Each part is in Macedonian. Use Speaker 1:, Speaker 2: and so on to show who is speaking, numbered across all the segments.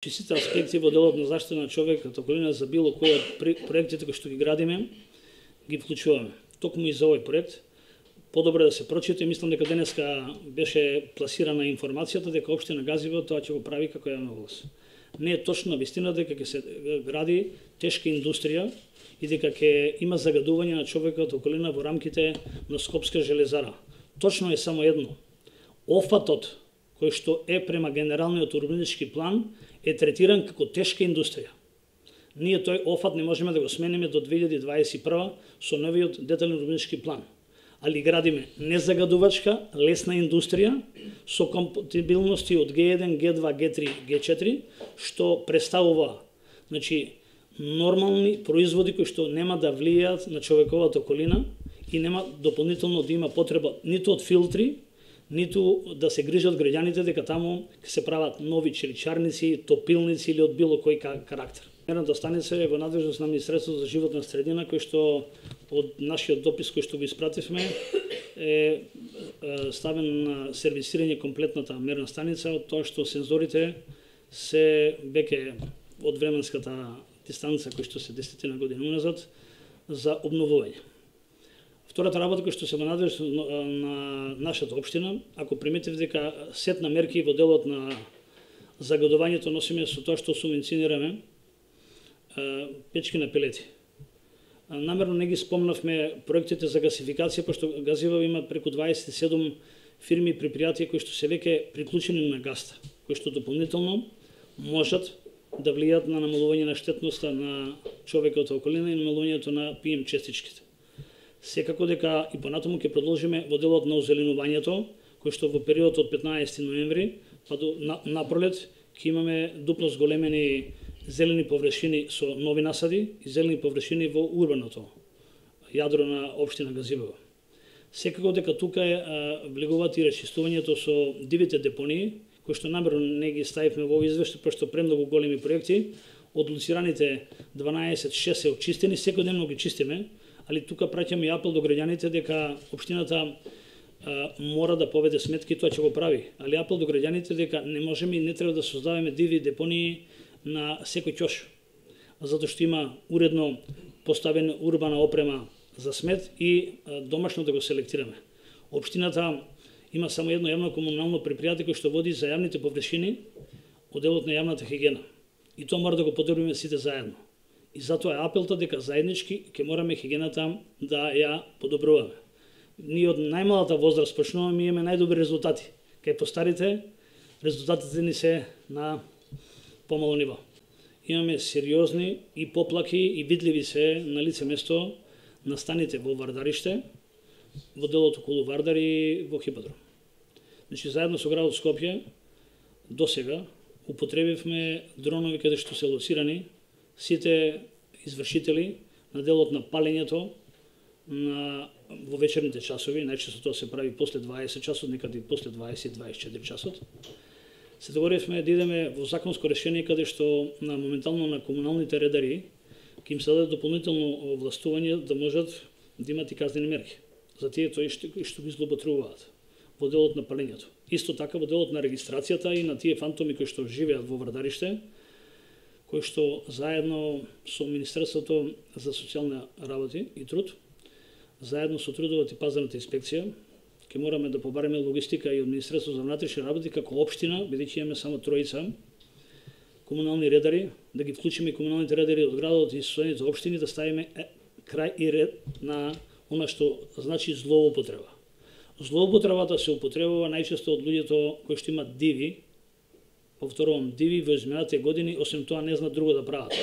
Speaker 1: Сите аспекти во делот на заштита на човекот, околина за било кој од проектите кои што ги градиме, ги вклучуваме. Токму и за овој проект, подобро да се прочита и мислам дека денеска беше пласирана информацијата дека општина Газиво тоа ќе го прави како јавна власт. Не е точно вистина дека ќе се гради тешка индустрија и дека ќе има загадување на човекот околина во рамките на Скопска железара. Точно е само едно. Офатот кој што е према генералниот урбанистички план е третиран како тешка индустрија. Ние тој офат не можеме да го смениме до 2021 со новиот детален урбанистички план. Али градиме незагадувачка, лесна индустрија со компатибилности од G1, G2, G3, G4, што представува нормални производи кои што нема да влијаат на човековата околина и нема дополнително да има потреба ниту од филтри, ниту да се грижат граѓаните дека таму ќе се прават нови чиричарници, топилници или од било кој карактер. Мерната станица е во надлежност на Министерството за животна средина, кој што од нашиот допис кој што го испративме е ставен на сервисирање комплетната мерна станица, од тоа што сензорите се веќе од временската дистанца кој што се 10 години уназад за обновување. Втората работа која што се во надлежност на нашата општина, ако приметив дека сет на мерки во делот на загадувањето носиме со тоа што субвенционираме печки на пелети. Намерно не ги спомнавме проектите за гасификација, пошто Газиво има преку 27 фирми и предпријатија кои што се веќе приклучени на гаста, кои што дополнително можат да влијат на намалување на штетноста на човековата околина и намалувањето на PM честичките. Секако дека и понатаму ќе продолжиме во делот на озеленувањето, кој што во период од 15 ноември па до напролет ќе имаме дупло зголемени зелени површини со нови насади и зелени површини во урбаното јадро на општина Газиво. Секако дека тука влегуваат и речистувањето со дивите депонии, кои што намерно не ги ставивме во овој извештај, пошто премногу големи проекти, од луцираните 12-6 се очистени, секојдневно ги чистиме, али тука праќаме и апел до граѓаните дека општината мора да поведе сметки, тоа ќе го прави, али апел до граѓаните дека не можеме и не треба да создаваме диви депонии на секој ќош, затоа што има уредно поставена урбана опрема за смет и домашно да го селектираме. Општината има само едно јавно комунално предпријатие кој што води за јавните површини од делот на јавната хигиена. И тоа мора да го подобриме сите заедно. И затоа е апелта дека заеднички ќе мораме хигиената да ја подобруваме. Ние од најмалата возраст почнуваме и имаме најдобри резултати. Кај постарите резултатите ни се на помало ниво. Имаме сериозни и поплаки и видливи се на лице место настаните во Вардариште, во делот околу Вардар и во Хиподром. Заедно со градот Скопје досега употребивме дронови каде што се лоцирани сите извршители на делот на палењето во вечерните часови, најчесто тоа се прави после 20 часот, некаде и после 20-24 часот. Се договоривме да идеме во законско решение каде што моментално на комуналните редари ќе им се даде дополнително овластување да можат да имат и казнени мерки за тие тои што ги злоупотребуваат во делот на палењето. Исто така во делот на регистрацијата и на тие фантоми кои што живеат во Вардариште, кои што заедно со Министерството за социјални работи и труд, заедно со трудовата и пазарната инспекција, ќе мораме да побареме логистика и од Министерството за внатрешни работи како општина, бидејќи имаме само тројца комунални редари, да ги вклучиме и комуналните редари од градот и соседните општини, да ставиме крај и ред на она што значи злоупотреба. Злоупотребата се употребува најчесто од луѓето кои што имат диви, повторувам, диви во изминатите години, освен тоа не знаат друго да прават.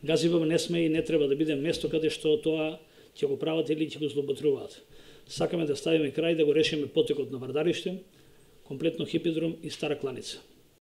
Speaker 1: Газиво не сме и не треба да биде место каде што тоа ќе го прават или ќе го злоупотребуваат. Сакаме да ставиме крај, да го решиме потекот на Вардариште, комплетно Хиподром и Стара Кланица.